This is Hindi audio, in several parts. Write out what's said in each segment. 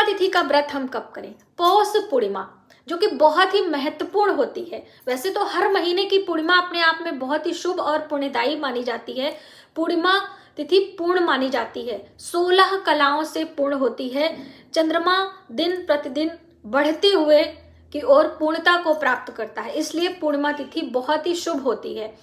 पूर्णिमा तिथि का व्रत हम कब करें? पौष पूर्णिमा, जो कि बहुत ही महत्वपूर्ण होती है। वैसे तो हर महीने की पूर्णिमा अपने आप में बहुत ही शुभ और पुण्यदायी मानी जाती है। पूर्णिमा तिथि पूर्ण मानी जाती है, 16 कलाओं से पूर्ण होती है। चंद्रमा दिन प्रतिदिन बढ़ते हुए की ओर पूर्णता को प्राप्त करता है, इसलिए पूर्णिमा तिथि बहुत ही शुभ होती है।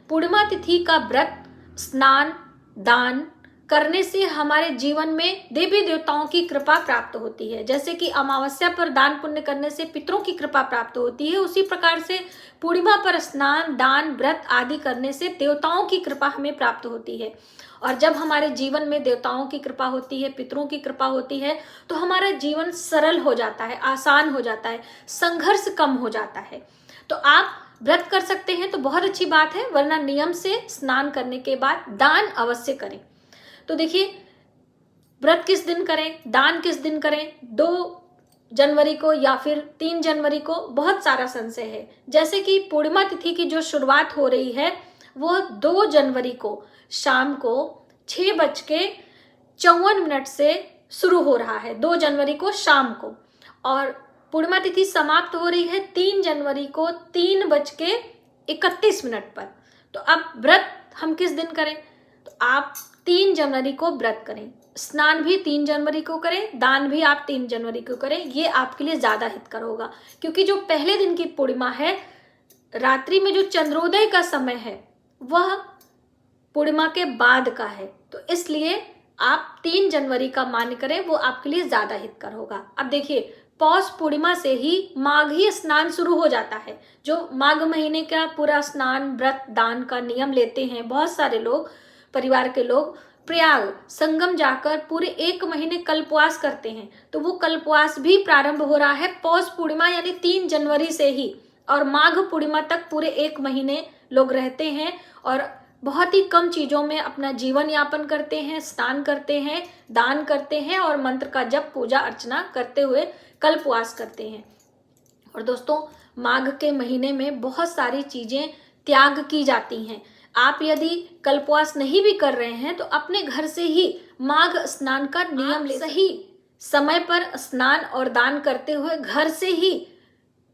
पूर्णिमा तिथि का व्रत, स्नान, दान करने से हमारे जीवन में देवी देवताओं की कृपा प्राप्त होती है। जैसे कि अमावस्या पर दान पुण्य करने से पितरों की कृपा प्राप्त होती है, उसी प्रकार से पूर्णिमा पर स्नान, दान, व्रत आदि करने से देवताओं की कृपा हमें प्राप्त होती है। और जब हमारे जीवन में देवताओं की कृपा होती है, पितरों की कृपा होती है, तो हमारा जीवन सरल हो जाता है, आसान हो जाता है, संघर्ष कम हो जाता है। तो आप व्रत कर सकते हैं तो बहुत अच्छी बात है, वरना नियम से स्नान करने के बाद दान अवश्य करें। तो देखिए, व्रत किस दिन करें, दान किस दिन करें, 2 जनवरी को या फिर 3 जनवरी को, बहुत सारा संशय है। जैसे कि पूर्णिमा तिथि की जो शुरुआत हो रही है वो 2 जनवरी को शाम को 6:54 से शुरू हो रहा है, 2 जनवरी को शाम को। और पूर्णिमा तिथि समाप्त हो रही है 3 जनवरी को 3:31 पर। तो अब व्रत हम किस दिन करें? तो आप 3 जनवरी को व्रत करें, स्नान भी 3 जनवरी को करें, दान भी आप 3 जनवरी को करें। ये आपके लिए ज्यादा हितकर होगा, क्योंकि जो पहले दिन की पूर्णिमा है, रात्रि में जो चंद्रोदय का समय है वह पूर्णिमा के बाद का है। तो इसलिए आप 3 जनवरी का मान करें, वो आपके लिए ज्यादा हितकर होगा। अब देखिए, पौष पूर्णिमा से ही माघी स्नान शुरू हो जाता है। जो माघ महीने का पूरा स्नान, व्रत, दान का नियम लेते हैं बहुत सारे लोग, परिवार के लोग प्रयाग संगम जाकर पूरे 1 महीने कल्पवास करते हैं। तो वो कल्पवास भी प्रारंभ हो रहा है पौष पूर्णिमा यानी 3 जनवरी से ही, और माघ पूर्णिमा तक पूरे 1 महीने लोग रहते हैं और बहुत ही कम चीजों में अपना जीवन यापन करते हैं, स्नान करते हैं, दान करते हैं और मंत्र का जप, पूजा अर्चना करते हुए कल्पवास करते हैं। और दोस्तों, माघ के महीने में बहुत सारी चीजें त्याग की जाती हैं। आप यदि कल्पवास नहीं भी कर रहे हैं तो अपने घर से ही माघ स्नान का नियम ले, सही समय पर स्नान और दान करते हुए घर से ही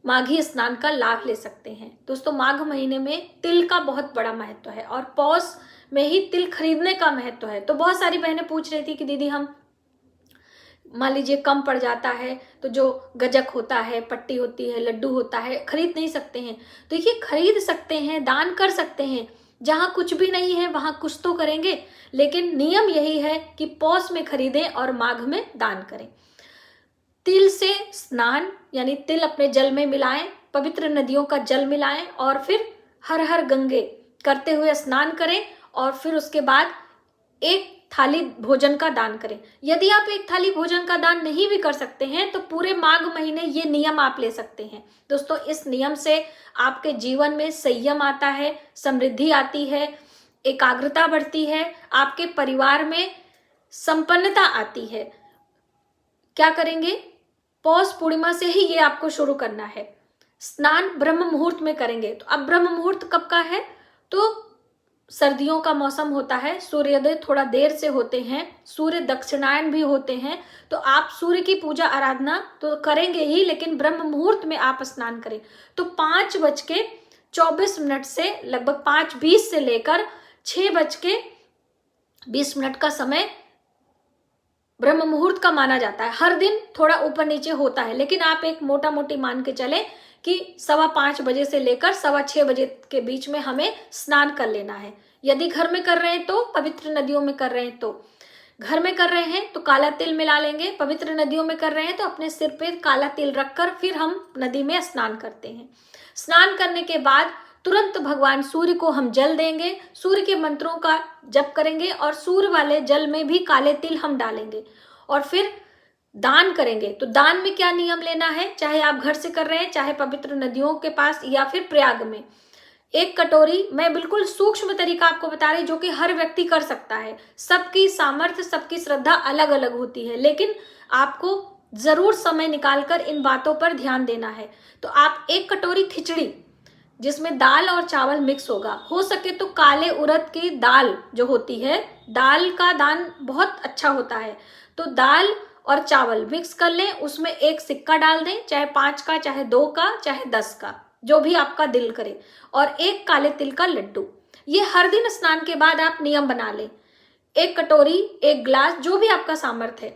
माघी स्नान का लाभ ले सकते हैं। दोस्तों, माघ महीने में तिल का बहुत बड़ा महत्व है और पौष में ही तिल खरीदने का महत्व है। तो बहुत सारी बहनें पूछ रही थी कि दीदी, हम मान लीजिए कम पड़ जाता है तो जो गजक होता है, पट्टी होती है, लड्डू होता है, खरीद नहीं सकते हैं? तो देखिए, खरीद सकते हैं, दान कर सकते हैं। जहां कुछ भी नहीं है वहां कुछ तो करेंगे, लेकिन नियम यही है कि पौष में खरीदें और माघ में दान करें। तिल से स्नान यानी तिल अपने जल में मिलाएं, पवित्र नदियों का जल मिलाएं और फिर हर हर गंगे करते हुए स्नान करें और फिर उसके बाद 1 थाली भोजन का दान करें। यदि आप 1 थाली भोजन का दान नहीं भी कर सकते हैं तो पूरे माघ महीने ये नियम आप ले सकते हैं। दोस्तों, इस नियम से आपके जीवन में संयम आता है, समृद्धि आती है, एकाग्रता बढ़ती है, आपके परिवार में संपन्नता आती है। क्या करेंगे? पौष पूर्णिमा से ही ये आपको शुरू करना है। स्नान ब्रह्म मुहूर्त में करेंगे। तो अब ब्रह्म मुहूर्त कब का है? तो सर्दियों का मौसम होता है, सूर्योदय थोड़ा देर से होते हैं, सूर्य दक्षिणायन भी होते हैं। तो आप सूर्य की पूजा आराधना तो करेंगे ही, लेकिन ब्रह्म मुहूर्त में आप स्नान करें। तो 5:24 से लगभग 5:20 से लेकर 6:20 का समय ब्रह्म मुहूर्त का माना जाता है। हर दिन थोड़ा ऊपर नीचे होता है, लेकिन आप एक मोटा मोटी मान के चले कि 5:15 बजे से लेकर 6:15 बजे के बीच में हमें स्नान कर लेना है। यदि घर में कर रहे हैं तो, पवित्र नदियों में कर रहे हैं तो, घर में कर रहे हैं तो काला तिल मिला लेंगे, पवित्र नदियों में कर रहे हैं तो अपने सिर पे काला तिल रखकर फिर हम नदी में स्नान करते हैं। स्नान करने के बाद तुरंत भगवान सूर्य को हम जल देंगे, सूर्य के मंत्रों का जप करेंगे और सूर्य वाले जल में भी काले तिल हम डालेंगे और फिर दान करेंगे। तो दान में क्या नियम लेना है, चाहे आप घर से कर रहे हैं, चाहे पवित्र नदियों के पास या फिर प्रयाग में, 1 कटोरी, मैं बिल्कुल सूक्ष्म तरीका आपको बता रही जो कि हर व्यक्ति कर सकता है। सबकी सामर्थ्य, सबकी श्रद्धा अलग अलग होती है, लेकिन आपको जरूर समय निकालकर इन बातों पर ध्यान देना है। तो आप 1 कटोरी खिचड़ी, जिसमें दाल और चावल मिक्स होगा, हो सके तो काले उड़द की दाल जो होती है, दाल का दान बहुत अच्छा होता है। तो दाल और चावल मिक्स कर लें, उसमें एक सिक्का डाल दें, चाहे 5 का, चाहे 2 का, चाहे 10 का, जो भी आपका दिल करे, और एक काले तिल का लड्डू। ये हर दिन स्नान के बाद आप नियम बना लें। एक कटोरी, एक ग्लास, जो भी आपका सामर्थ्य है,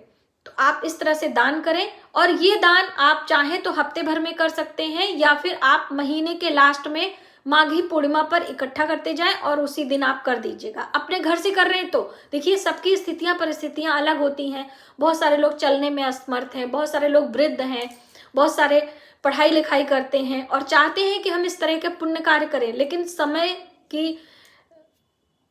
तो आप इस तरह से दान करें। और ये दान आप चाहें तो हफ्ते भर में कर सकते हैं, या फिर आप महीने के लास्ट में माघी पूर्णिमा पर इकट्ठा करते जाएं और उसी दिन आप कर दीजिएगा। अपने घर से कर रहे हैं तो देखिए, सबकी स्थितियां परिस्थितियां अलग होती हैं। बहुत सारे लोग चलने में असमर्थ हैं, बहुत सारे लोग वृद्ध हैं, बहुत सारे पढ़ाई लिखाई करते हैं और चाहते हैं कि हम इस तरह के पुण्य कार्य करें, लेकिन समय की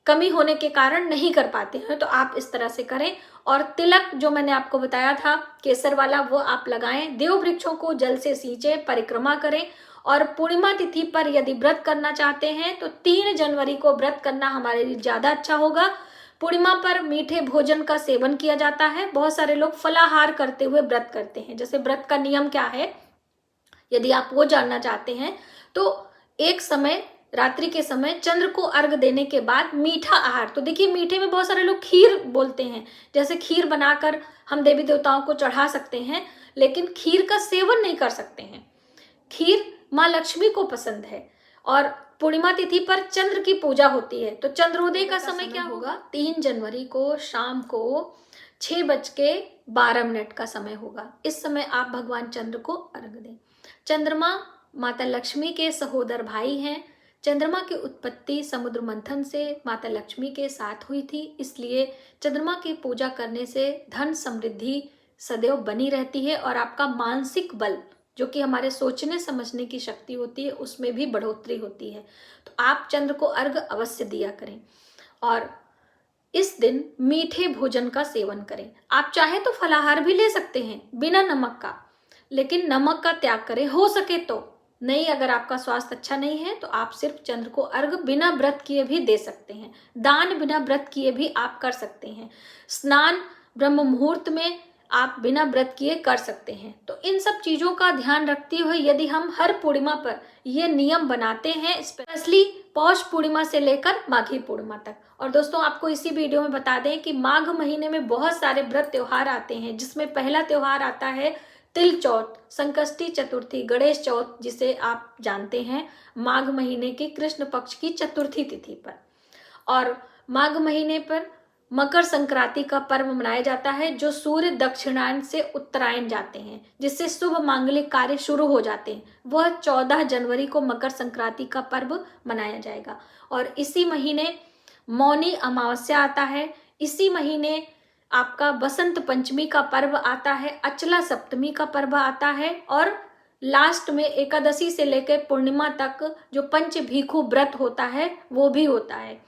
कमी होने के कारण नहीं कर पाते हैं। तो आप इस तरह से करें। और तिलक जो मैंने आपको बताया था केसर वाला, वो आप लगाएं। देव वृक्षों को जल से सींचें, परिक्रमा करें। और पूर्णिमा तिथि पर यदि व्रत करना चाहते हैं तो 3 जनवरी को व्रत करना हमारे लिए ज्यादा अच्छा होगा। पूर्णिमा पर मीठे भोजन का सेवन किया जाता है। बहुत सारे लोग फलाहार करते हुए व्रत करते हैं। जैसे व्रत का नियम क्या है, यदि आप वो जानना चाहते हैं तो एक समय, रात्रि के समय चंद्र को अर्घ देने के बाद मीठा आहार, तो देखिए मीठे में बहुत सारे लोग खीर बोलते हैं, जैसे खीर बनाकर हम देवी देवताओं को चढ़ा सकते हैं, लेकिन खीर का सेवन नहीं कर सकते हैं। खीर माँ लक्ष्मी को पसंद है। और पूर्णिमा तिथि पर चंद्र की पूजा होती है। तो चंद्रोदय का समय क्या होगा? 3 जनवरी को शाम को 6:12 का समय होगा। इस समय आप भगवान चंद्र को अर्घ दें। चंद्रमा माता लक्ष्मी के सहोदर भाई हैं। चंद्रमा की उत्पत्ति समुद्र मंथन से माता लक्ष्मी के साथ हुई थी, इसलिए चंद्रमा की पूजा करने से धन समृद्धि सदैव बनी रहती है और आपका मानसिक बल, जो कि हमारे सोचने समझने की शक्ति होती है, उसमें भी बढ़ोतरी होती है। तो आप चंद्र को अर्घ अवश्य दिया करें और इस दिन मीठे भोजन का सेवन करें। आप चाहे तो फलाहार भी ले सकते हैं बिना नमक का, लेकिन नमक का त्याग करें हो सके तो। नहीं, अगर आपका स्वास्थ्य अच्छा नहीं है तो आप सिर्फ चंद्र को अर्घ बिना व्रत किए भी दे सकते हैं। दान बिना व्रत किए भी आप कर सकते हैं। स्नान ब्रह्म मुहूर्त में आप बिना व्रत किए कर सकते हैं। तो इन सब चीजों का ध्यान रखते हुए यदि हम हर पूर्णिमा पर ये नियम बनाते हैं, स्पेशली पौष पूर्णिमा से लेकर माघी पूर्णिमा तक। और दोस्तों, आपको इसी वीडियो में बता दें कि माघ महीने में बहुत सारे व्रत त्योहार आते हैं, जिसमें पहला त्योहार आता है तिल चौथ, संकष्टी चतुर्थी, गणेश चौथ, जिसे आप जानते हैं माघ महीने की कृष्ण पक्ष की चतुर्थी तिथि पर। और माघ महीने पर मकर संक्रांति का पर्व मनाया जाता है, जो सूर्य दक्षिणायन से उत्तरायण जाते हैं, जिससे शुभ मांगलिक कार्य शुरू हो जाते हैं। वह 14 जनवरी को मकर संक्रांति का पर्व मनाया जाएगा। और इसी महीने मौनी अमावस्या आता है। इसी महीने आपका बसंत पंचमी का पर्व आता है, अचला सप्तमी का पर्व आता है, और लास्ट में एकादशी से लेकर पूर्णिमा तक जो पंच भीखु व्रत होता है वो भी होता है।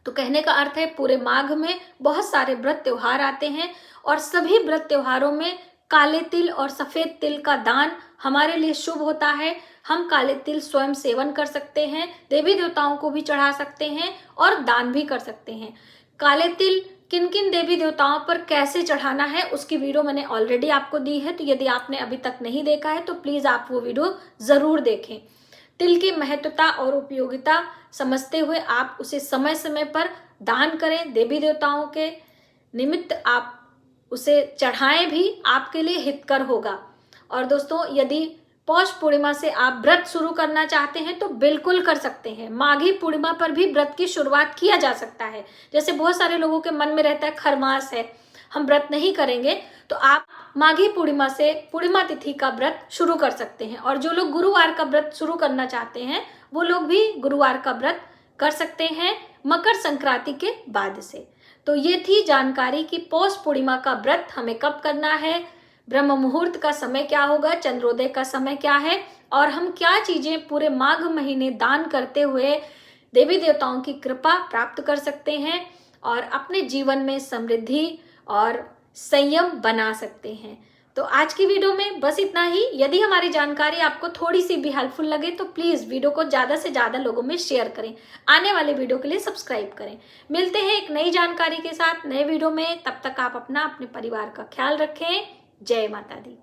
तो कहने का अर्थ है पूरे माघ में बहुत सारे व्रत त्योहार आते हैं और सभी व्रत त्योहारों में काले तिल और सफेद तिल का दान हमारे लिए शुभ होता है। हम काले तिल स्वयं सेवन कर सकते हैं, देवी देवताओं को भी चढ़ा सकते हैं और दान भी कर सकते हैं। काले तिल किन किन देवी देवताओं पर कैसे चढ़ाना है उसकी वीडियो मैंने ऑलरेडी आपको दी है, तो यदि आपने अभी तक नहीं देखा है तो प्लीज आप वो वीडियो जरूर देखें। तिल की महत्वता और उपयोगिता समझते हुए आप उसे समय समय पर दान करें। देवी देवताओं के निमित्त आप उसे चढ़ाएं भी, आपके लिए हितकर होगा। और दोस्तों, यदि पौष पूर्णिमा से आप व्रत शुरू करना चाहते हैं तो बिल्कुल कर सकते हैं। माघी पूर्णिमा पर भी व्रत की शुरुआत किया जा सकता है। जैसे बहुत सारे लोगों के मन में रहता है खरमास है, हम व्रत नहीं करेंगे, तो आप माघी पूर्णिमा से पूर्णिमा तिथि का व्रत शुरू कर सकते हैं। और जो लोग गुरुवार का व्रत शुरू करना चाहते हैं वो लोग भी गुरुवार का व्रत कर सकते हैं मकर संक्रांति के बाद से। तो ये थी जानकारी कि पौष पूर्णिमा का व्रत हमें कब करना है, ब्रह्म मुहूर्त का समय क्या होगा, चंद्रोदय का समय क्या है, और हम क्या चीजें पूरे माघ महीने दान करते हुए देवी देवताओं की कृपा प्राप्त कर सकते हैं और अपने जीवन में समृद्धि और संयम बना सकते हैं। तो आज की वीडियो में बस इतना ही। यदि हमारी जानकारी आपको थोड़ी सी भी हेल्पफुल लगे तो प्लीज वीडियो को ज्यादा से ज्यादा लोगों में शेयर करें। आने वाले वीडियो के लिए सब्सक्राइब करें। मिलते हैं एक नई जानकारी के साथ नए वीडियो में। तब तक आप अपना अपने परिवार का ख्याल रखें। जय माता दी।